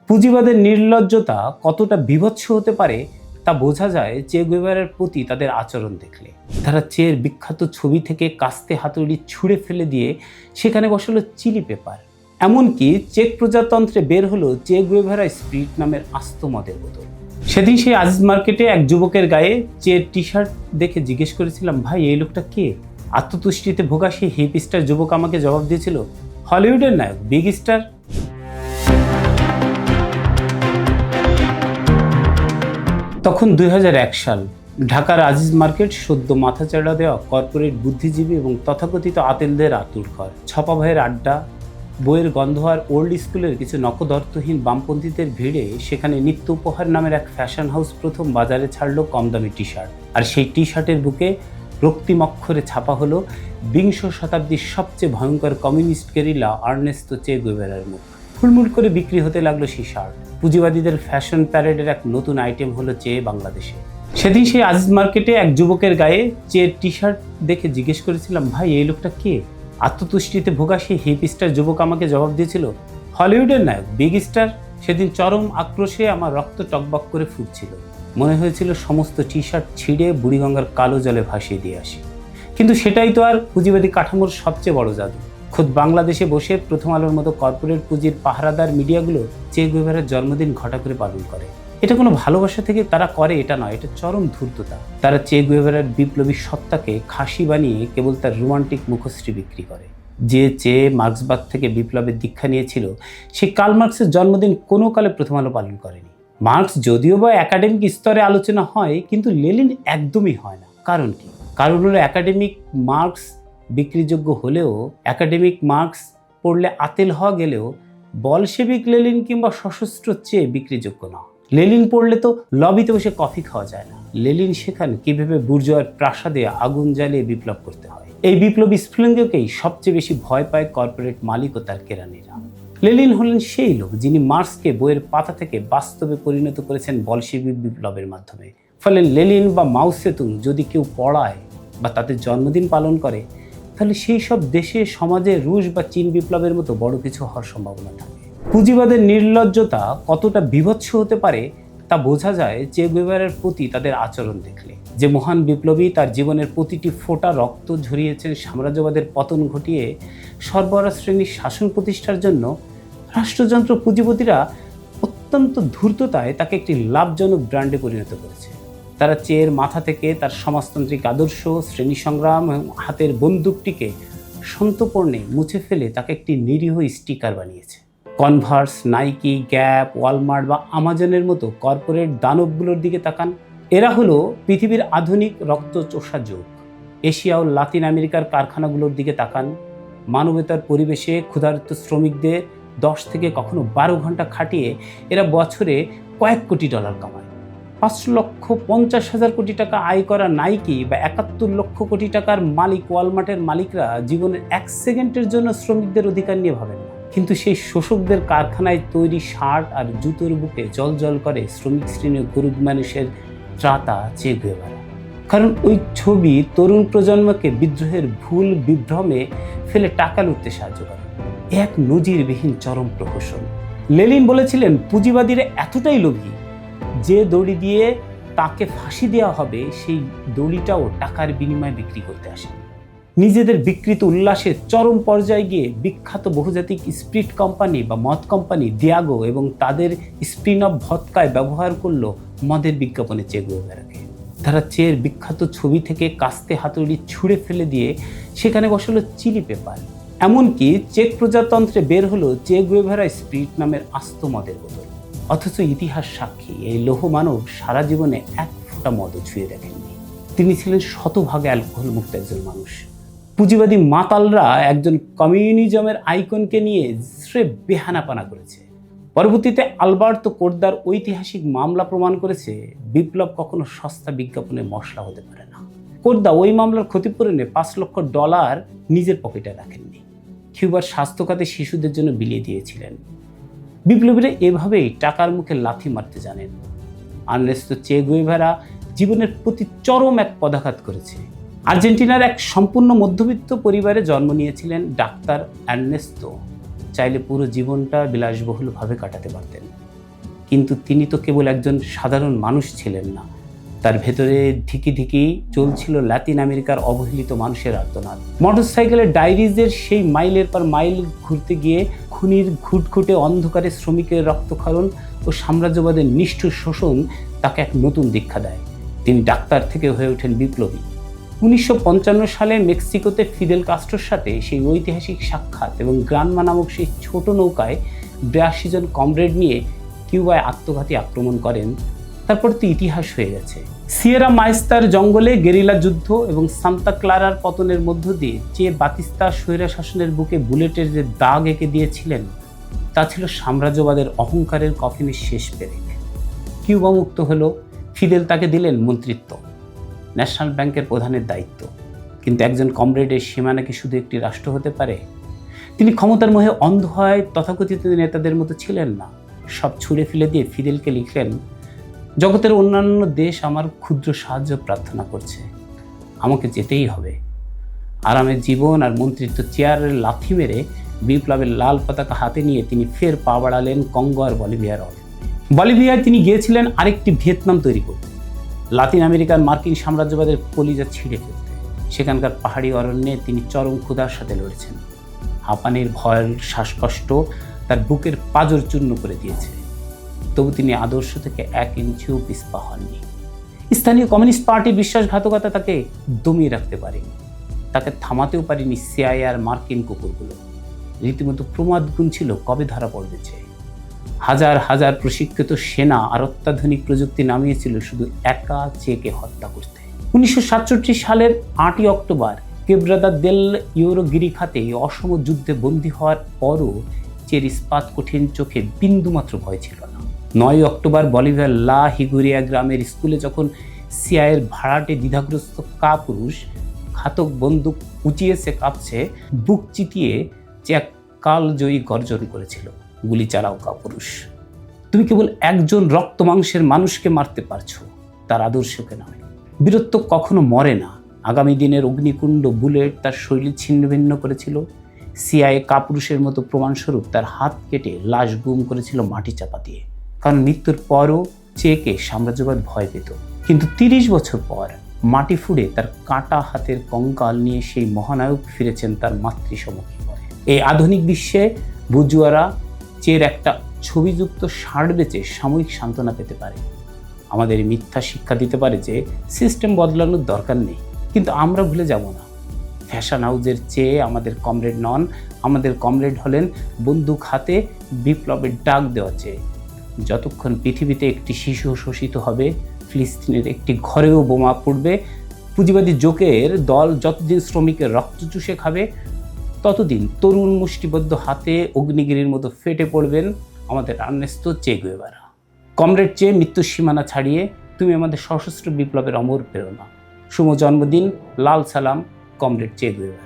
পুঁজিবাদের নির্লজ্জতা কতটা বীভৎস হতে পারে তা বোঝা যায় চে গুয়েভারার প্রতি তাদের আচরণ দেখলে। তারা চের বিখ্যাত ছবি থেকে কাস্তে হাতুড়ি ছুঁড়ে ফেলে দিয়ে সেখানে বসালো চিলি পেপার। এমনকি চেক প্রজাতন্ত্রে বের হলো চে গুয়েভারা স্পিরিট নামের আস্ত মদের বোতল। সেদিন সেই আজিজ মার্কেটে এক যুবকের গায়ে চের টি শার্ট দেখে জিজ্ঞেস করেছিলাম, ভাই এই লোকটা কে? আত্মতুষ্টিতে ভোগা সেই হিপ স্টার যুবক আমাকে জবাব দিয়েছিল, হলিউডের নায়ক, বিগ স্টার। তখন 2001 সাল। ঢাকার আজিজ মার্কেট সদ্য মাথাচাড়া দেওয়া কর্পোরেট বুদ্ধিজীবী এবং তথাকথিত আতেলদের আতুর ঘর। ছপা ভাইয়ের আড্ডা, বইয়ের গন্ধ আর ওল্ড স্কুলের কিছু নখদর্তহীন বামপন্থীদের ভিড়ে সেখানে নিত্য উপহার নামের এক ফ্যাশন হাউস প্রথম বাজারে ছাড়লো কম দামি টি শার্ট। আর সেই টি শার্টের বুকে রক্তিম অক্ষরে ছাপা হলো বিংশ শতাব্দীর সবচেয়ে ভয়ঙ্কর কমিউনিস্ট গেরিলা আর্নেস্তো চে গুয়েভারার মুখ। ফুলমুল করে বিক্রি হতে লাগলো সেই শার্ট। পুঁজিবাদীদের ফ্যাশন প্যারেডের এক নতুন আইটেম হলো চে বাংলাদেশে। সেদিন সেই আজিজ মার্কেটে এক যুবকের গায়ে চের টি শার্ট দেখে জিজ্ঞেস করেছিলাম, ভাই এই লোকটা কে? আত্মতুষ্টিতে ভোগা সেই হিপ স্টার যুবক আমাকে জবাব দিয়েছিল, হলিউডের নায়ক, বিগ স্টার। সেদিন চরম আক্রোশে আমার রক্ত টকবক করে ফুটছিল। মনে হয়েছিল সমস্ত টি শার্ট ছিঁড়ে বুড়িগঙ্গার কালো জলে ভাসিয়ে দিয়ে আসি। কিন্তু সেটাই তো আর পুঁজিবাদী কাঠামোর সবচেয়ে বড় জাদু। খোদ বাংলাদেশে বসে প্রথম আলোর মতো কর্পোরেট পুঁজির পাহারাদার মিডিয়াগুলো চে গুয়েভারার জন্মদিন ঘটা করে পালন করে। এটা কোনো ভালোবাসা থেকে তারা করে এটা নয়, এটা চরম ধূর্ততা। তারা চে গুয়েভারার বিপ্লবী সত্তাকে খাসি বানিয়ে কেবল তার রোমান্টিক মুখশ্রী বিক্রি করে। যে চে মার্ক্সবাদ থেকে বিপ্লবের দীক্ষা নিয়েছিল, সে কার্ল মার্কসের জন্মদিন কোনো কালে প্রথম আলো পালন করেনি। মার্কস যদিও বা একাডেমিক স্তরে আলোচনা হয়, কিন্তু লেনিন একদমই হয় না। কারণ কি? কারণ হলো একাডেমিক মার্কস বিক্রিযোগ্য হলেও, একাডেমিক মার্কস পড়লে আতেল হওয়া গেলেও বলশেবিক লেনিন কিংবা সশস্ত্র চে বিক্রিযোগ্য না। লেনিন পড়লে তো লবিতে বসে কফি খাওয়া যায় না। লেনিন শেখান কিভাবে বুর্জোয়ার প্রাসাদে আগুন জ্বালিয়ে বিপ্লব করতে হয়। এই বিপ্লবী স্ফুলিঙ্গকেই সবচেয়ে বেশি ভয় পায় কর্পোরেট মালিক ও তার কেরানিরা। লেনিন হলেন সেই লোক যিনি মার্কসকে বইয়ের পাতা থেকে বাস্তবে পরিণত করেছেন বলশেবিক বিপ্লবের মাধ্যমে। ফলে লেনিন বা মাও সেতুং যদি কেউ পড়ায় বা তাদের জন্মদিন পালন করে, তাহলে সেই সব দেশে সমাজে রুশ বা চীন বিপ্লবের মতো বড় কিছু হওয়ার সম্ভাবনা থাকে। পুঁজিবাদের নির্লজ্জতা কতটা বীভৎস হতে পারে তা বোঝা যায় চে গুয়েভারার প্রতি তাদের আচরণ দেখলে। যে মহান বিপ্লবী তার জীবনের প্রতিটি ফোঁটা রক্ত ঝরিয়েছেন সাম্রাজ্যবাদের পতন ঘটিয়ে সর্বহারা শ্রেণীর শাসন প্রতিষ্ঠার জন্য, রাষ্ট্রযন্ত্র পুঁজিপতিরা অত্যন্ত ধূর্ততায় তাকে একটি লাভজনক ব্র্যান্ডে পরিণত করেছে। তারা চেয়ের মাথা থেকে তার সমাজতান্ত্রিক আদর্শ, শ্রেণী সংগ্রাম এবং হাতের বন্দুকটিকে সন্তপর্ণে মুছে ফেলে তাকে একটি নিরীহ স্টিকার বানিয়েছে। কনভার্স, নাইকি, গ্যাপ, ওয়ালমার্ট বা আমাজনের মতো কর্পোরেট দানবগুলোর দিকে তাকান। এরা হলো পৃথিবীর আধুনিক রক্তচোষা যুগ। এশিয়া ও লাতিন আমেরিকার কারখানাগুলোর দিকে তাকান। মানবতার পরিবেশে ক্ষুধার্ত শ্রমিকদের 10 থেকে কখনো 12 ঘন্টা খাটিয়ে এরা বছরে কয়েক কোটি ডলার কামায়। 5,50,000 কোটি টাকা আয় করা নাইকি বা 71 লক্ষ কোটি টাকার মালিক ওয়ালমার্টের মালিকরা জীবনের 1 সেকেন্ডের জন্য শ্রমিকদের অধিকার নিয়ে ভাবেন না। কিন্তু সেই শোষকদের কারখানায় তৈরি শার্ট আর জুতোর বুকে জল করে শ্রমিক শ্রেণীর গরিব মানুষের ত্রাতা চে গুয়েভারা। কারণ ওই ছবি তরুণ প্রজন্মকে বিদ্রোহের ভুল বিভ্রমে ফেলে টাকা লুটতে সাহায্য করে। এক নজিরবিহীন চরম প্রহসন। লেনিন বলেছিলেন, পুঁজিবাদীরা এতটাই লোভী যে দড়ি দিয়ে তাকে ফাঁসি দেওয়া হবে, সেই দড়িটাও টাকার বিনিময়ে বিক্রি করতে আসে। নিজেদের বিকৃত উল্লাসে চরম পর্যায়ে গিয়ে বিখ্যাত বহুজাতিক স্পিরিট কোম্পানি বা মদ কোম্পানি দিয়াগো এবং তাদের স্পিন অফ ভদকায় ব্যবহার করলো মদের বিজ্ঞাপনে চে গুয়েভারাকে। তারা চের বিখ্যাত ছবি থেকে কাস্তে হাতুড়ি ছুঁড়ে ফেলে দিয়ে সেখানে বসালো চিলি পেপার। এমনকি চেক প্রজাতন্ত্রে বের হলো চে গুয়েভারা স্পিরিট নামের আস্ত মদের বোতল। অথচ ইতিহাস সাক্ষী এই লৌহ মানব সারা জীবনে এক ফোঁটা মদও ছুঁয়ে দেখেননি। তিনি ছিলেন শতভাগে অ্যালকোহল মুক্ত একজন মানুষ। পুঁজিবাদী মাতালরা একজন কমিউনিজমের আইকনকে নিয়ে স্রেফ বেহানাপানা করেছে। পরবর্তীতে আলবার্তো কোর্দার ঐতিহাসিক মামলা প্রমাণ করেছে বিপ্লব কখনো সস্তা বিজ্ঞাপনে মশলা হতে পারে না। কোর্দা ওই মামলার ক্ষতিপূরণে $5 লক্ষ নিজের পকেটে রাখেননি, কিউবার স্বাস্থ্য খাতে শিশুদের জন্য বিলিয়ে দিয়েছিলেন। বিপ্লবীরা এভাবেই টাকার মুখে লাথি মারতে জানেন। আর্নেস্তো চে গুয়েভারা জীবনের প্রতি চরম এক পদাঘাত করেছে। আর্জেন্টিনার এক সম্পূর্ণ মধ্যবিত্ত পরিবারে জন্ম নিয়েছিলেন ডাক্তার আর্নেস্তো চাইলে পুরো জীবনটা বিলাসবহুলভাবে কাটাতে পারতেন, কিন্তু তিনি তো কেবল একজন সাধারণ মানুষ ছিলেন না, তার ভেতরে ধিকি ধিকি চলছিল লাতিন আমেরিকার অবহেলিত মানুষের আর্তনাদ। মোটরসাইকেলের ডায়েরিজের সেই মাইলের পর মাইল ঘুরতে গিয়ে খুনির ঘুটঘুটে অন্ধকারে শ্রমিকের রক্তক্ষরণ ও সাম্রাজ্যবাদের নিষ্ঠুর শোষণ তাকে এক নতুন দীক্ষা দেয়। তিনি ডাক্তার থেকে হয়ে ওঠেন বিপ্লবী। 1955 সালে মেক্সিকোতে ফিদেল কাস্ট্রোর সাথে সেই ঐতিহাসিক সাক্ষাৎ এবং গ্রানমা নামক সেই ছোট নৌকায় 82 জন কমরেড নিয়ে কিউবায় আত্মঘাতী আক্রমণ করেন। তারপর তো ইতিহাস হয়ে গেছে। সিয়েরা মায়েস্তার জঙ্গলে গেরিলা যুদ্ধ এবং সান্তা ক্লারার পতনের মধ্য দিয়ে চে বাতিস্তা স্বৈরা শাসনের বুকে বুলেটের যে দাগ এঁকে দিয়েছিলেন, তা ছিল সাম্রাজ্যবাদের অহংকারের কফিনের শেষ পেরেক। কিউবা মুক্ত হলো, ফিদেল তাকে দিলেন মন্ত্রিত্ব, ন্যাশনাল ব্যাংকের প্রধানের দায়িত্ব। কিন্তু একজন কমরেডের সীমানা কি শুধু একটি রাষ্ট্র হতে পারে? তিনি ক্ষমতার মোহে অন্ধ হয় তথাকথিত নেতাদের মতো ছিলেন না। সব ছুঁড়ে ফেলে দিয়ে ফিদেলকে লিখলেন, জগতের অন্যান্য দেশ আমার ক্ষুদ্র সাহায্য প্রার্থনা করছে, আমাকে যেতেই হবে। আরামের জীবন আর মন্ত্রিত্ব চেয়ারের লাথি মেরে বিপ্লবের লাল পতাকা হাতে নিয়ে তিনি ফের পা বাড়ালেন কঙ্গো আর বলিভিয়ার অরণ্যে। বলিভিয়ায় তিনি গিয়েছিলেন আরেকটি ভিয়েতনাম তৈরি করতে, লাতিন আমেরিকার মার্কিন সাম্রাজ্যবাদের কলিজা ছিঁড়ে ফেলতে। সেখানকার পাহাড়ি অরণ্যে তিনি চরম ক্ষুধার সাথে লড়েছেন। হাঁপানির ভয়ের শ্বাসকষ্ট তার বুকের পাঁজর চূর্ণ করে দিয়েছে, তবু তিনি আদর্শ থেকে 1 ইঞ্চিও পিছপা হননি। স্থানীয় কমিউনিস্ট পার্টির বিশ্বাসঘাতকতা তাকে দমিয়ে রাখতে পারেনি, তাকে থামাতেও পারেনি সিআইএ আর মার্কিন কুকুরগুলো। রীতিমতো প্রমাদ গুনছিল কবে ধরা পড়বে চেয়ে। হাজার হাজার প্রশিক্ষিত সেনা আর অত্যাধুনিক প্রযুক্তি নামিয়েছিল শুধু একা চেকে হত্যা করতে। 1967 সালের 8ই অক্টোবর কেব্রাদা দেল ইউরো গিরিখাতে অসম যুদ্ধে বন্দী হওয়ার পরও চের ইস্পাত কঠিন চোখে বিন্দুমাত্র ভয় ছিল না। 9ই অক্টোবর বলিভিয়ার লা হিগুরিয়া গ্রামের স্কুলে যখন সিআইয়ের ভাড়াটে দ্বিধাগ্রস্ত কাপুরুষ ঘাতক বন্দুক উঁচিয়েছে কাঁপছে, বুক চিতিয়ে যে এক কালজয়ী গর্জন করেছিল, গুলি চালাও কাপুরুষ, তুমি কেবল একজন রক্ত মাংসের মানুষকে মারতে পারছো, তার আদর্শকে নয়। বীরত্ব কখনো মরে না। আগামী দিনের অগ্নিকুণ্ড বুলেট তার শৈলী ছিন্নভিন্ন করেছিল। সিআইএ কাপুরুষের মতো প্রমাণস্বরূপ তার হাত কেটে লাশ গুম করেছিল মাটি চাপা দিয়ে, কারণ মৃত্যুর পরও চেকে সাম্রাজ্যবাদ ভয় পেত। কিন্তু 30 বছর পর মাটি ফুঁড়ে তার কাটা হাতের কঙ্কাল নিয়ে সেই মহানায়ক ফিরেছেন তার মাতৃসমুখী ঘরে। এই আধুনিক বিশ্বে বুজুয়ারা চের একটা ছবিযুক্ত শার্ট বেচে সাময়িক সান্ত্বনা পেতে পারে, আমাদের মিথ্যা শিক্ষা দিতে পারে যে সিস্টেম বদলানোর দরকার নেই। কিন্তু আমরা ভুলে যাব না, ফ্যাশন হাউজের চেয়ে আমাদের কমরেড নন, আমাদের কমরেড হলেন বন্দুক হাতে বিপ্লবের ডাক দেওয়া চেয়ে। যতক্ষণ পৃথিবীতে একটি শিশু শোষিত হবে, ফিলিস্তিনের একটি ঘরেও বোমা পড়বে, পুঁজিবাদী জোকের দল যতদিন শ্রমিকের রক্ত চুষে খাবে, ততদিন তরুণ মুষ্টিবদ্ধ হাতে অগ্নিগিরির মতো ফেটে পড়বেন আমাদের আর্নেস্তো চে গুয়েভারা। কমরেড চে মৃত্যুর সীমানা ছাড়িয়ে তুমি আমাদের সশস্ত্র বিপ্লবের অমর প্রেরণা। শুভ জন্মদিন, লাল সালাম, কমরেড চে গুয়েভারা।